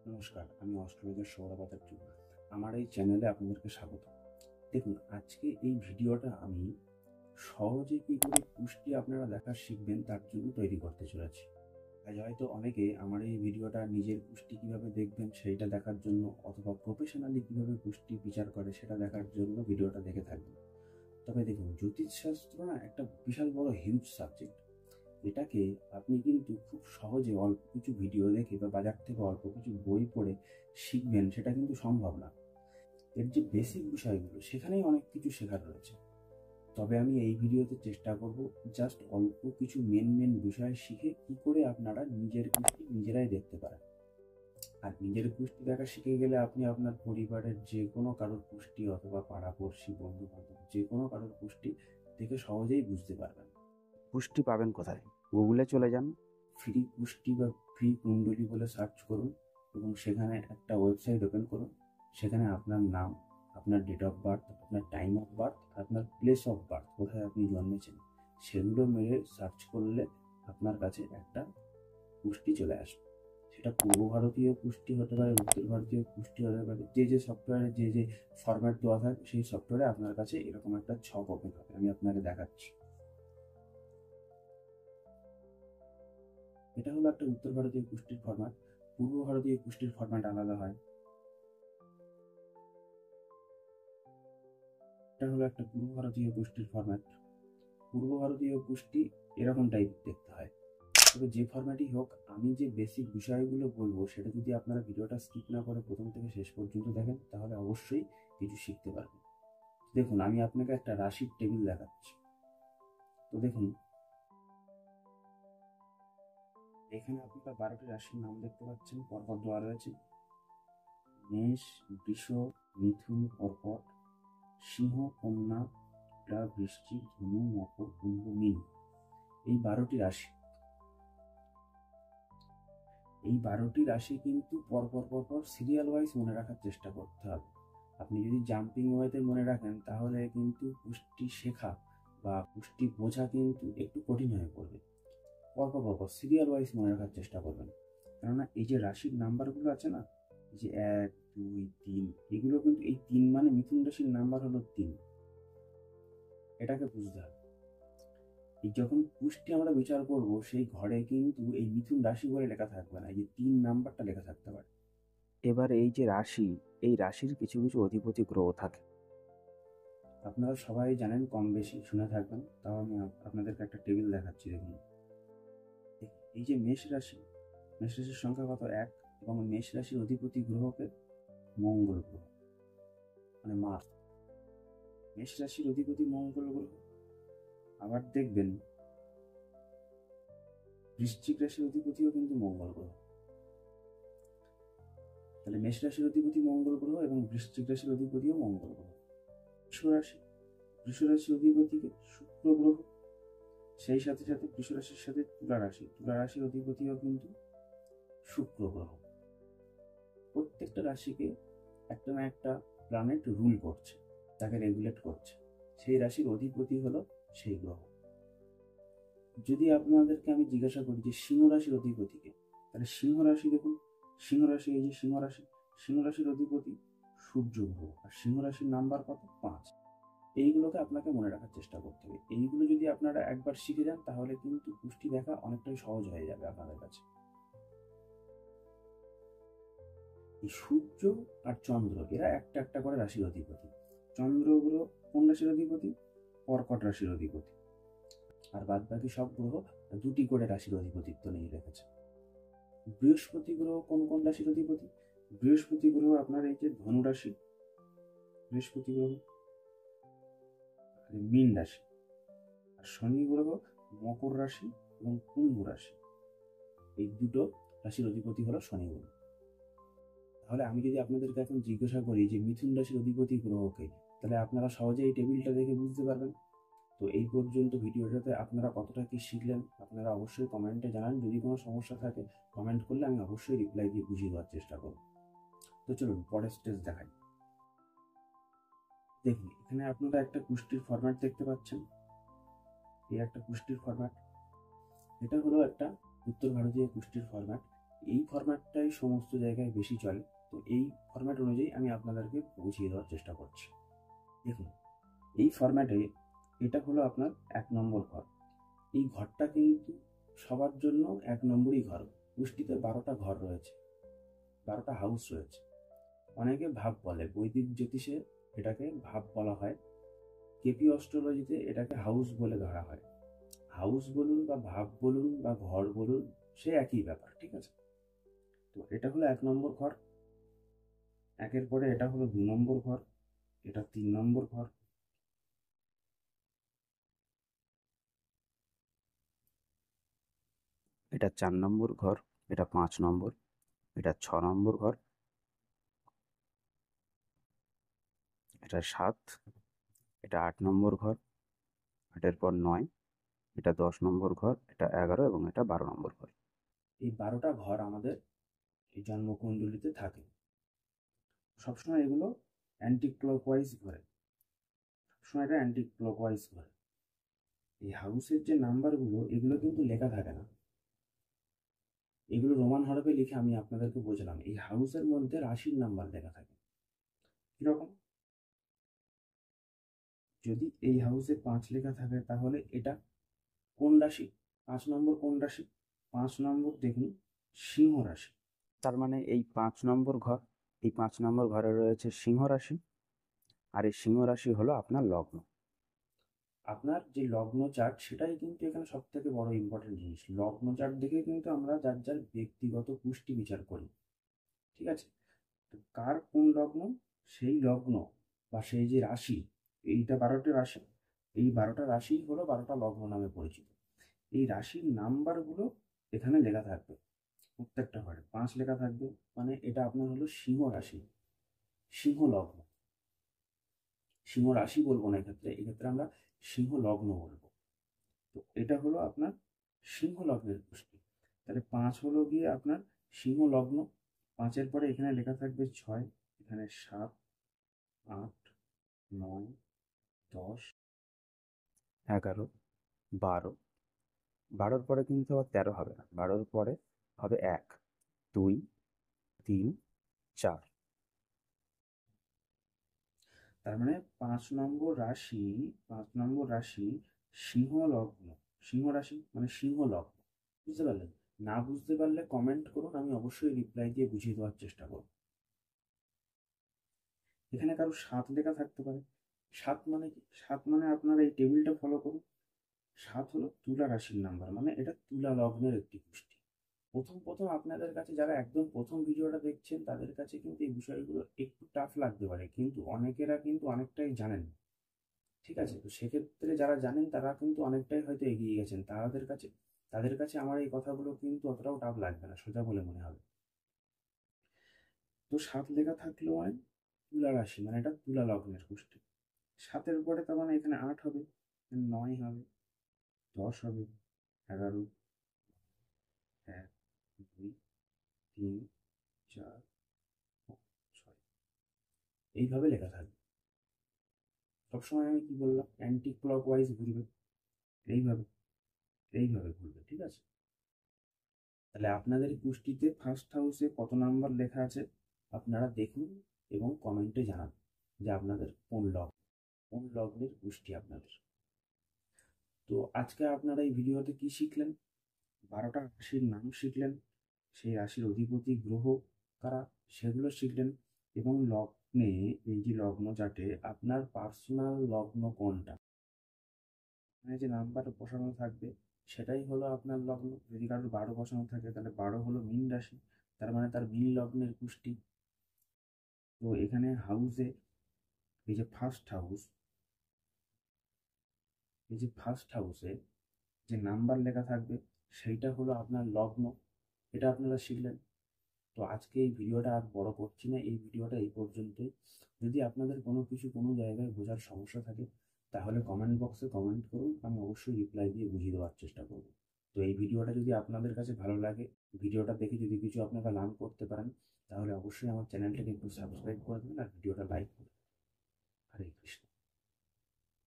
নমস্কার, আমি অস্ট্রেলিয়ার সৌরভ আচার্য। আমার এই চ্যানেলে আপনাদেরকে স্বাগত। দেখুন, আজকে এই ভিডিওটা আমি সহজে কী করে পুষ্টি আপনারা দেখা শিখবেন তার জন্য তৈরি করতে চলেছি। আজ হয়তো অনেকে আমার এই ভিডিওটা নিজের পুষ্টি কীভাবে দেখবেন সেইটা দেখার জন্য অথবা প্রফেশনালি কীভাবে পুষ্টি বিচার করে সেটা দেখার জন্য ভিডিওটা দেখে থাকবেন। তবে দেখুন, জ্যোতিষশাস্ত্র না একটা বিশাল বড় হিউজ সাবজেক্ট। এটাকে আপনি কিন্তু খুব সহজে অল্প কিছু ভিডিও দেখে বা বাজার থেকে অল্প কিছু বই পড়ে শিখবেন সেটা কিন্তু সম্ভব না। এর যে বেসিক বিষয়গুলো সেখানেই অনেক কিছু শেখার রয়েছে। তবে আমি এই ভিডিওতে চেষ্টা করব জাস্ট অল্প কিছু মেন বিষয় শিখে কি করে আপনারা নিজের পুষ্টি নিজেরাই দেখতে পারেন। আর নিজের পুষ্টি দেখা শিখে গেলে আপনি আপনার পরিবারের যে কোনো কারোর পুষ্টি অথবা পাড়াপড়শি বন্ধু বান্ধব যে কোনো কারোর পুষ্টি দেখে সহজেই বুঝতে পারবেন। পুষ্টি পাবেন কোথায়? গুগলে চলে যান, ফ্রি পুষ্টি বা ফ্রি কুণ্ডলী বলে সার্চ করুন এবং সেখানে একটা ওয়েবসাইট ওপেন করুন। সেখানে আপনার নাম, আপনার ডেট অফ বার্থ, আপনার টাইম অফ বার্থ, আপনার প্লেস অফ বার্থ, কোথায় আপনি জন্মেছেন সেগুলো মেরে সার্চ করলে আপনার কাছে একটা পুষ্টি চলে আসবে। সেটা পূর্ব ভারতীয় পুষ্টি হতে পারে, উত্তর ভারতীয় পুষ্টি হতে পারে। যে সফটওয়্যারে যে ফরম্যাট দেওয়া থাকে সেই সফটওয়্যারে আপনার কাছে এরকম একটা ছক ওপেন হবে। আমি আপনাকে দেখাচ্ছি। এটা হলো একটা উত্তর ভারতীয় পুষ্টির ফরম্যাট। পূর্ব ভারতীয় পুষ্টির ফরম্যাট আলাদা হয়। এটা হলো একটা পূর্ব ভারতীয় পুষ্টির ফরম্যাট। পূর্ব ভারতীয় পুষ্টি এরকম টাইপ দেখতে হয়। তবে যে ফরম্যাটই হোক, আমি যে বেসিক বিষয়গুলো বলবো সেটা যদি আপনারা ভিডিওটা স্কিপ না করে প্রথম থেকে শেষ পর্যন্ত দেখেন তাহলে অবশ্যই কিছু শিখতে পারবেন। দেখুন, আমি আপনাকে একটা রাশির টেবিল দেখাচ্ছি। তো দেখুন, এখানে আপনারা 12টি রাশির নাম দেখতে পাচ্ছেন, পরপর দেওয়া রয়েছে। মেষ, বৃষ, মিথুন, কর্কট, সিংহ, কন্যা, তুলা, বৃশ্চিক, ধনু, মকর, কুম্ভ, মীন। এই 12টি রাশি। এই 12টি রাশি কিন্তু পরপর সিরিয়াল ওয়াইজ মনে রাখার চেষ্টা করতে হবে। আপনি যদি জাম্পিং ওয়েতে মনে রাখেন তাহলে কিন্তু পুষ্টি শেখা বা পুষ্টি বোঝা কিন্তু একটু কঠিন হয়ে পড়বে। পরপর সিরিয়াল ওয়াইজ মনে রাখার চেষ্টা করবেন। কেননা এই যে রাশির নাম্বারগুলো আছে না, যে 1, 2, 3, এগুলো কিন্তু এই 3 মানে মিথুন রাশির নাম্বার হলো 3। এটাকে বুঝতে হবে। এই যখন পুষ্টি আমরা বিচার করব সেই ঘরে কিন্তু এই মিথুন রাশি বলে লেখা থাকবে না, এই যে 3 নাম্বারটা লেখা থাকতে পারে। এবার এই যে রাশি, এই রাশির কিছু অধিপতি গ্রহ থাকে। আপনারা সবাই জানেন, কম বেশি শুনে থাকবেন, তাও আমি আপনাদেরকে একটা টেবিল দেখাচ্ছি। দেখুন, এই যে মেষ রাশির সংখ্যা কত? 1। এবং মেষ রাশির অধিপতি গ্রহকে মঙ্গল গ্রহ, মানে মার্স। মেষ রাশির অধিপতি মঙ্গল গ্রহ। আবার দেখবেন বৃশ্চিক রাশির অধিপতিও কিন্তু মঙ্গল গ্রহ। তাহলে মেষ রাশির অধিপতি মঙ্গল গ্রহ এবং বৃশ্চিক রাশির অধিপতিও মঙ্গল গ্রহ। বৃষ রাশির অধিপতিকে শুক্র গ্রহ। সেই সাথে বৃষ রাশির সাথে তুলা রাশির অধিপতিও কিন্তু শুক্র গ্রহ। প্রত্যেকটা রাশিকে একটা না একটা প্ল্যানেট রুল করছে, তাকে রেগুলেট করছে। সেই রাশির অধিপতি হলো সেই গ্রহ। যদি আপনাদেরকে আমি জিজ্ঞাসা করি যে সিংহ রাশির অধিপতিকে, তাহলে সিংহ রাশি দেখুন, সিংহ রাশি, এই যে সিংহ রাশির অধিপতি সূর্য গ্রহ। আর সিংহ রাশির নাম্বার কত? 5। এইগুলোকে আপনাকে মনে রাখার চেষ্টা করতে হবে। এইগুলো যদি আপনারা একবার শিখে যান তাহলে কিন্তু পুষ্টি দেখা অনেকটাই সহজ হয়ে যাবে আপনাদের কাছে। এই সূর্য আর চন্দ্র এরা একটা করে রাশির অধিপতি। চন্দ্র গ্রহ কোন রাশির অধিপতি? কর্কট রাশির অধিপতি। আর বাদ বাকি সব গ্রহ 2টি করে রাশির অধিপতিত্ব নিয়ে রেখেছে। বৃহস্পতি গ্রহ কোন রাশির অধিপতি? বৃহস্পতি গ্রহ আপনার এই যে ধনু রাশি, বৃহস্পতি গ্রহ মীন রাশি। আর শনি গ্রহ মকর রাশি এবং কুম্ভ রাশি। এই দুটো রাশির অধিপতি হলো শনি গ্রহ। তাহলে আমি যদি আপনাদেরকে এখন জিজ্ঞাসা করি যে মিথুন রাশির অধিপতি গ্রহকে, তাহলে আপনারা সহজে এই টেবিলটা দেখে বুঝতে পারবেন। তো এই পর্যন্ত ভিডিওটাতে আপনারা কতটা কি শিখলেন আপনারা অবশ্যই কমেন্টে জানান। যদি কোনো সমস্যা থাকে কমেন্ট করলে আমি অবশ্যই রিপ্লাই দিয়ে বুঝিয়ে দেওয়ার চেষ্টা করব। তো চলুন পরের স্টেজ দেখাই। দেখুন, এখানে আপনারা একটা পুষ্টির ফরম্যাট দেখতে পাচ্ছেন। এই একটা পুষ্টির ফরম্যাট। এটা হলো একটা উত্তর ভারতীয় পুষ্টির ফরম্যাট। এই ফরম্যাটটাই সমস্ত জায়গায় বেশি চলে। তো এই ফরম্যাট অনুযায়ী আমি আপনাদেরকে বুঝিয়ে দেওয়ার চেষ্টা করছি। দেখুন, এই ফরম্যাটে এটা হলো আপনার 1 নম্বর ঘর। এই ঘরটা কিন্তু সবার জন্য 1 নম্বরই ঘর। পুষ্টিতে 12টা ঘর রয়েছে, 12টা হাউস রয়েছে। অনেকে ভাব বলে, বৈদিক জ্যোতিষে এটাকে ভাব বলা হয়, কেপি অস্ট্রোলজিতে এটাকে হাউস বলে ধরা হয়। হাউস বলুন বা ভাব বলুন বা ঘর বলুন, সে একই ব্যাপার, ঠিক আছে? তো এটা হলো 1 নম্বর ঘর। একের পরে এটা হলো 2 নম্বর ঘর, এটা 3 নম্বর ঘর, এটা 4 নম্বর ঘর, এটা 5 নম্বর, এটা 6 নম্বর ঘর, এটা 7, এটা 8 নম্বর ঘর, 8-এর পর 9, এটা 10 নম্বর ঘর, এটা 11 এবং এটা 12 নম্বর ঘর। এই 12টা ঘর আমাদের এই জন্মকুণ্ডলিতে থাকে। সবসময় এগুলো অ্যান্টি ক্লকওয়াইজ ঘোরে, সবসময় এটা অ্যান্টি ক্লকওয়াইজ ঘোরে। এই হাউসের যে নাম্বারগুলো, এগুলো কিন্তু লেখা থাকে না, এগুলো রোমান হরফে লিখে আমি আপনাদেরকে বোঝালাম। এই হাউসের মধ্যে রাশির নাম্বার লেখা থাকে। কিরকম? যদি এই হাউসে 5 লেখা থাকে, তাহলে এটা কোন রাশি? 5 নম্বর কোন রাশি? 5 নম্বর দেখুন, সিংহ রাশি। তার মানে এই 5 নম্বর ঘর, এই 5 নম্বর ঘরে রয়েছে সিংহ রাশি। আর এই সিংহ রাশি হলো আপনার লগ্ন। আপনার যে লগ্ন চার্ট, সেটাই কিন্তু এখানে সব থেকে বড় ইম্পর্টেন্ট জিনিস। লগ্ন চার্ট দেখে কিন্তু আমরা যার যার ব্যক্তিগত পুষ্টি বিচার করি, ঠিক আছে? তো কার কোন লগ্ন, সেই লগ্ন বা সেই যে রাশি, এইটা 12টা রাশি, এই 12টা রাশি হলো 12টা লগ্ন নামে পরিচিত। এই রাশির নাম্বারগুলো এখানে লেখা থাকবে, প্রত্যেকটা ঘরে 5 লেখা থাকবে। মানে এটা আপনার হলো সিংহ রাশি, সিংহ লগ্ন। সিংহ রাশি বলবো না এক্ষেত্রে, এক্ষেত্রে আমরা সিংহ লগ্ন বলবো। তো এটা হলো আপনার সিংহ লগ্নের পুষ্টি। তাহলে 5 হলো গিয়ে আপনার সিংহ লগ্ন। 5-এর পরে এখানে লেখা থাকবে 6, এখানে 7, 8, 9, 10, 11, 12। 12-র পরে কিন্তু আবার 13 হবে না, 12-র পরে হবে 1, 2, 3, 4। তার মানে 5 নম্বর রাশি, 5 নম্বর রাশি সিংহ লগ্ন। সিংহ রাশি মানে সিংহ লগ্ন। বুঝতে পারলেন? না বুঝতে পারলে কমেন্ট করুন, আমি অবশ্যই রিপ্লাই দিয়ে বুঝিয়ে দেওয়ার চেষ্টা করব। এখানে কারো 7 লেখা থাকতে পারে। 7 মানে কি? 7 মানে আপনারা এই টেবিলটা ফলো করুন। 7 হলো তুলা রাশির নাম্বার, মানে এটা তুলা লগ্নের একটি পুষ্টি। প্রথম প্রথম আপনাদের কাছে, যারা একদম প্রথম ভিডিওটা দেখছেন, তাদের কাছে কিন্তু এই বিষয়গুলো একটু টাফ লাগতে পারে, কিন্তু অনেকেরা কিন্তু অনেকটাই জানেন, ঠিক আছে? তো সেক্ষেত্রে যারা জানেন তারা কিন্তু অনেকটাই হয়তো এগিয়ে গেছেন, তাদের কাছে আমার এই কথাগুলো কিন্তু অতটাও টাফ লাগবে না, সোজা বলে মনে হবে। তো 7 লেখা থাকলেও মানে তুলা রাশি, মানে এটা তুলা লগ্নের পুষ্টি। 7-এর পরে তার মানে এখানে 8 হবে, 9 হবে, 10 হবে, 11, 1, 2, 3, 4, 5, 6, এইভাবে লেখা থাকবে। সবসময় আমি কি বললাম, অ্যান্টি ক্লক ওয়াইজ ঘুরবে, এইভাবে এইভাবে ঘুরবে, ঠিক আছে? তাহলে আপনাদের পুষ্টিতে ফার্স্ট হাউসে কত নাম্বার লেখা আছে আপনারা দেখুন এবং কমেন্টে জানান যে আপনাদের কোন লগ্নের পুষ্টি আপনাদের। তো আজকে আপনারা এই ভিডিওতে কি শিখলেন? 12টা রাশির নাম শিখলেন, সেই রাশির অধিপতি গ্রহ কারা সেগুলো শিখলেন, এবং লগ্নে, এই যে লগ্ন চার্টে আপনার পার্সোনাল লগ্ন কোনটা, মানে যে নাম্বার বসানো থাকবে সেটাই হলো আপনার লগ্ন। যদি কারোর 12 বসানো থাকে, তাহলে 12 হলো মীন রাশি, তার মানে তার মীন লগ্নের পুষ্টি। তো এখানে হাউসে, এই যে ফার্স্ট হাউস, এই যে ফার্স্ট হাউসে যে নাম্বার লেখা থাকবে সেইটা হলো আপনার লগ্ন। এটা আপনারা শিখলেন। তো আজকে এই ভিডিওটা আর বড় করছি না, এই ভিডিওটা এই পর্যন্তই। যদি আপনাদের কোনো কিছু কোনো জায়গায় বোঝার সমস্যা থাকে, তাহলে কমেন্ট বক্সে কমেন্ট করুন, আমি অবশ্যই রিপ্লাই দিয়ে বুঝিয়ে দেওয়ার চেষ্টা করব। তো এই ভিডিওটা যদি আপনাদের কাছে ভালো লাগে, ভিডিওটা দেখে যদি কিছু আপনারা লার্ন করতে পারেন, তাহলে অবশ্যই আমার চ্যানেলটাকে একটু সাবস্ক্রাইব করে দেবেন আর ভিডিওটা লাইক করবেন। হরে কৃষ্ণ।